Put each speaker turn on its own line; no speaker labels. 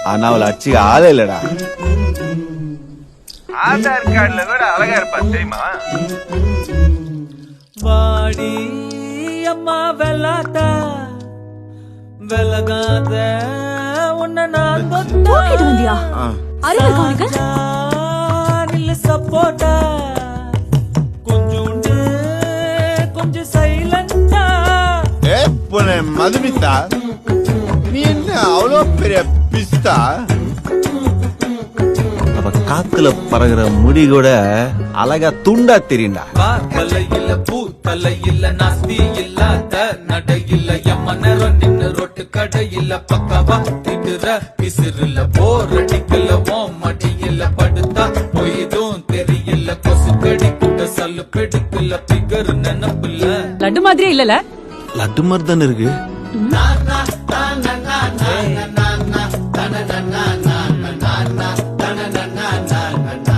ஆனா அவளை அடிச்சுக்க ஆளே இல்லடா.
ஆதார் கார்டுல கூட அழகா இருப்பா தெரியுமா?
வாடி அம்மா வெள்ளாத்த வெள்ளகாத உன்னை நான்
தூக்கிட்டு வந்தியா? அறிவு காணிக்க
இல்ல சப்போட்டா கொஞ்சோண்டு கொஞ்சம் சைலண்டா.
மதுமிதா, நீ என்ன அவ்வளோ பெரிய பிஸ்தா? அவ காத்துல பறகுற முடி கூட அழகா துண்டா தெரியுண்டா.
தலையில பூ தலையில நாஸ்தி இல்லாத நடையில எம்ம நேரம் நின்னு ரொட்டு கடையில பக்கவா திட்டுற பிசிறுல போர் அடிக்கல ஓம் மடியில படுத்தா பொய்தும் தெரியல கொசு கடி கூட சல்லு பெடுக்கல பிகர் நினப்புல.
லட்டு மாதிரியே இல்லல?
லட்டு மாதிரி தானே இருக்கு.
na na na na na na na na na na na na na na